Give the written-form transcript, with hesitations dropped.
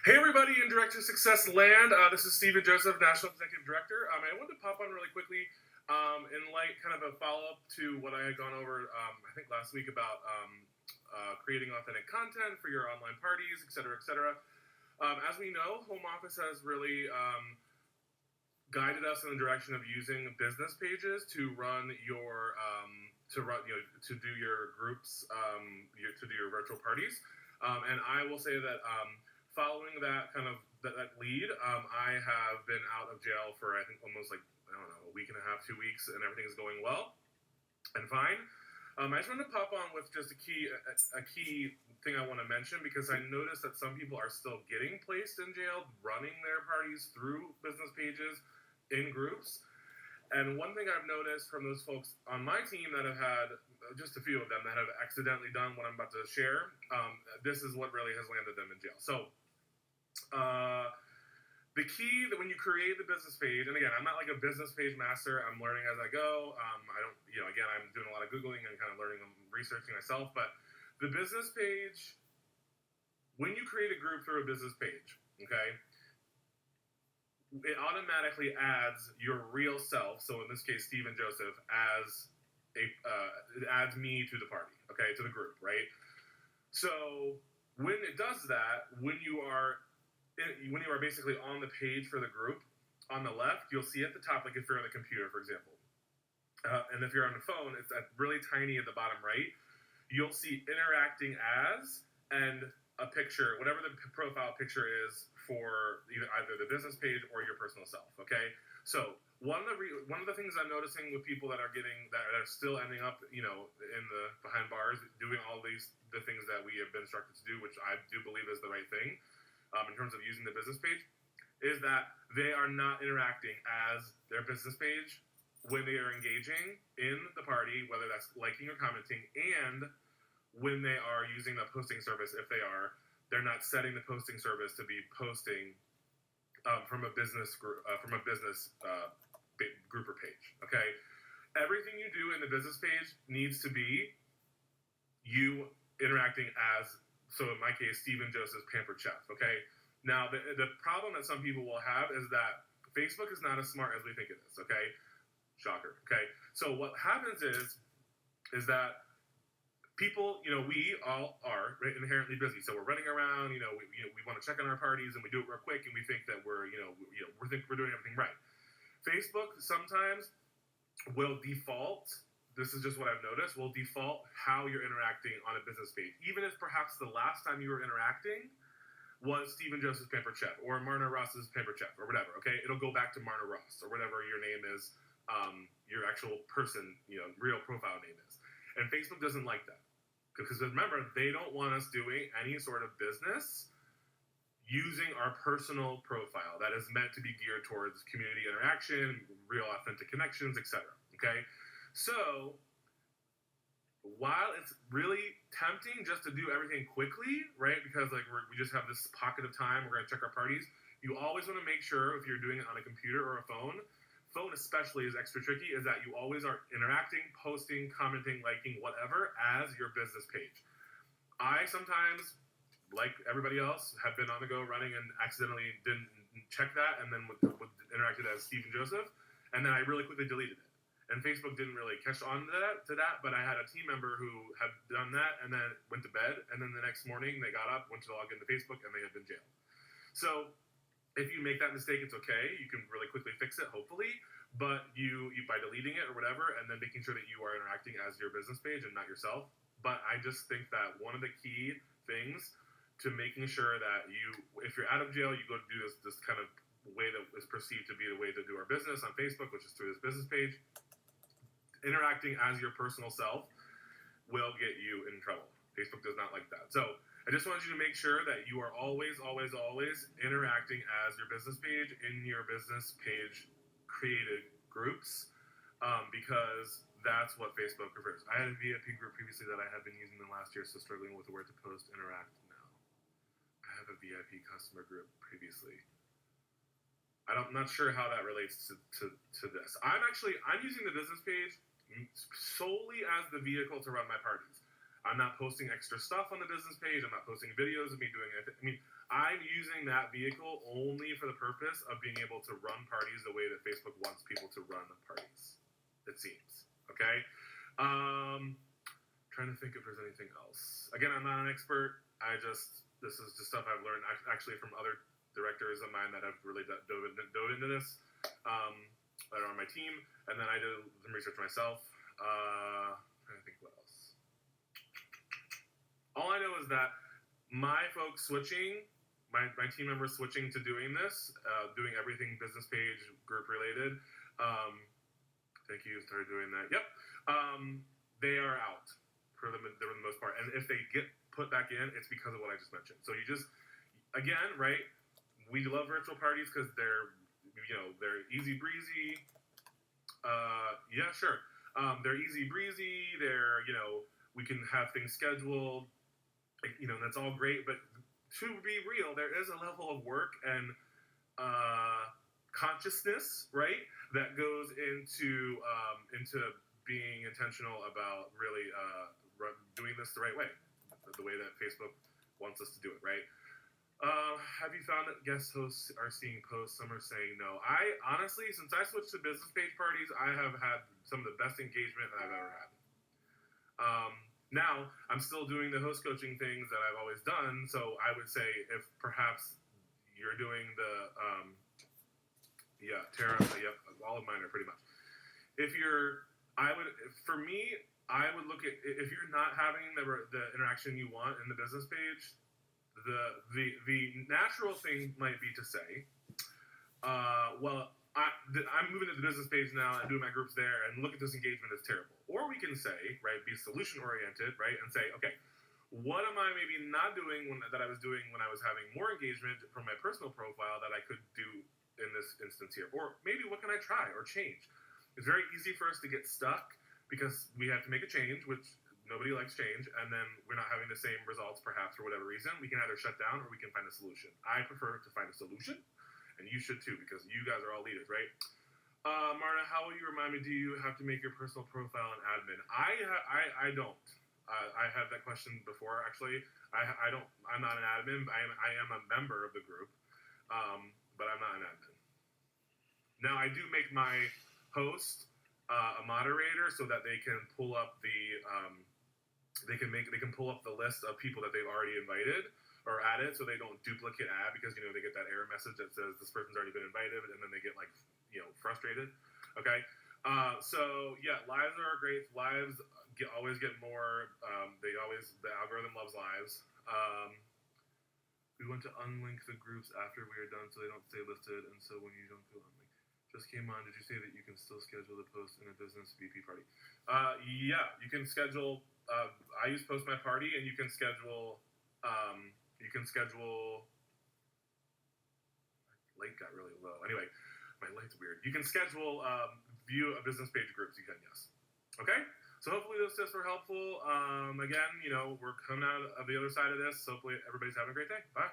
Hey everybody in Direct to Success land. This is Stephen Joseph, National Executive Director. I wanted to pop on really quickly in light kind of a follow-up to what I had gone over, I think last week about creating authentic content for your online parties, et cetera, et cetera. As we know, home office has really guided us in the direction of using business pages to run your to do your groups, to do your virtual parties. And I will say that following that kind of that lead, I have been out of jail for I think almost like a week and a half, 2 weeks, and everything is going well and fine. I just wanted to pop on with just a key thing I want to mention, because I noticed that some people are still getting placed in jail running their parties through business pages in groups. And one thing I've noticed from those folks on my team that have had, just a few of them that have accidentally done what I'm about to share, this is what really has landed them in jail. So the key that when you create the business page, and again, I'm not like a business page master, I'm learning as I go. I don't, again, I'm doing a lot of Googling and kind of learning and researching myself, but the business page, when you create a group through a business page, okay, it automatically adds your real self. So in this case, Stephen Joseph, as it adds me to the party, okay, to the group, right? So when it does that, when you are basically on the page for the group, on the left, you'll see at the top, like if you're on the computer, for example, and if you're on the phone, it's really tiny at the bottom right. You'll see interacting as and a picture, whatever the profile picture is for either the business page or your personal self. Okay, so one of the things I'm noticing with people that are still ending up, in the behind bars, doing all the things that we have been instructed to do, which I do believe is the right thing, in terms of using the business page, is that they are not interacting as their business page when they are engaging in the party, whether that's liking or commenting, and when they are using the posting service. If they're not setting the posting service to be posting from a business group, group or page. Okay, everything you do in the business page needs to be you interacting as, so in my case, Stephen Joseph, Pampered Chef. Okay, now the problem that some people will have is that Facebook is not as smart as we think it is. Okay, shocker. Okay, so what happens is that people, we all are inherently busy. So we're running around, we want to check on our parties, and we do it real quick, and we think that we're doing everything right. Facebook sometimes will default. This is just what I've noticed. Will default how you're interacting on a business page, even if perhaps the last time you were interacting was Stephen Joseph's Pampered Chef or Marna Ross's Pampered Chef or whatever. Okay, it'll go back to Marna Ross or whatever your name is, your actual person, real profile name is. And Facebook doesn't like that. Because remember, they don't want us doing any sort of business using our personal profile that is meant to be geared towards community interaction, real authentic connections, etc. Okay? So, while it's really tempting just to do everything quickly, right? Because we just have this pocket of time, we're going to check our parties. You always want to make sure, if you're doing it on a computer or a phone especially is extra tricky, is that you always are interacting, posting, commenting, liking, whatever, as your business page. I sometimes, like everybody else, have been on the go running and accidentally didn't check that, and then interacted as Stephen Joseph, and then I really quickly deleted it. And Facebook didn't really catch on to that, but I had a team member who had done that and then went to bed, and then the next morning they got up, went to log into Facebook, and they had been jailed. So if you make that mistake, it's okay. You can really quickly fix it, hopefully. But you by deleting it or whatever, and then making sure that you are interacting as your business page and not yourself. But I just think that one of the key things to making sure that if you're out of jail, you go to do this kind of way that is perceived to be the way to do our business on Facebook, which is through this business page. Interacting as your personal self will get you in trouble. Facebook does not like that. So I just want you to make sure that you are always, always, always interacting as your business page in your business page created groups, because that's what Facebook prefers. I had a VIP group previously that I had been using in the last year, so struggling with the word to post, interact now. I have a VIP customer group previously. I'm not sure how that relates to this. I'm using the business page solely as the vehicle to run my parties. I'm not posting extra stuff on the business page. I'm not posting videos of me doing it. I mean, I'm using that vehicle only for the purpose of being able to run parties the way that Facebook wants people to run parties. It seems. Okay. Trying to think if there's anything else. Again, I'm not an expert. This is just stuff I've learned actually from other directors of mine that have really dove into this, that are on my team, and then I did some research myself. Trying to think what else. All I know is that my folks switching, my team members switching to doing this, doing everything business page group related. Thank you. Started doing that. Yep. They are out for the most part, and if they get put back in, it's because of what I just mentioned. So you just, again, right? We love virtual parties because they're easy breezy. Yeah, sure. They're easy breezy. They're, we can have things scheduled. That's all great. But to be real, there is a level of work and consciousness, right, that goes into being intentional about really doing this the right way, the way that Facebook wants us to do it, right? Have you found that guest hosts are seeing posts? Some are saying no. I honestly, since I switched to business page parties, I have had some of the best engagement that I've ever had. Now, I'm still doing the host coaching things that I've always done, so I would say if perhaps you're doing the, Tara, all of mine are pretty much. I would look at, if you're not having the interaction you want in the business page, the natural thing might be to say, I'm moving to the business page now and doing my groups there, and look at this engagement is terrible. Or we can say, right, be solution oriented, right, and say, okay, what am I maybe not doing that I was doing when I was having more engagement from my personal profile that I could do in this instance here? Or maybe what can I try or change? It's very easy for us to get stuck because we have to make a change, which nobody likes change, and then we're not having the same results perhaps for whatever reason. We can either shut down or we can find a solution. I prefer to find a solution, and you should too, because you guys are all leaders, right? Marna, how will you remind me, do you have to make your personal profile an admin? I don't. I had that question before, actually. I don't. I'm not an admin. I am a member of the group, but I'm not an admin. Now, I do make my host a moderator so that they can pull up they can pull up the list of people that they've already invited or added, so they don't duplicate ad, because they get that error message that says this person's already been invited, and then they get frustrated. Okay, so yeah, lives are great. Lives always get more. The algorithm loves lives. We want to unlink the groups after we are done so they don't stay listed, and so when you don't feel unlinked. Just came on. Did you say that you can still schedule the post in a business VP party? Yeah, you can schedule. I use Post My Party, and you can schedule. Light got really low. Anyway, my light's weird. You can schedule view a business page groups. You can, yes. Okay. So hopefully those tips were helpful. Again, we're coming out of the other side of this. So hopefully everybody's having a great day. Bye.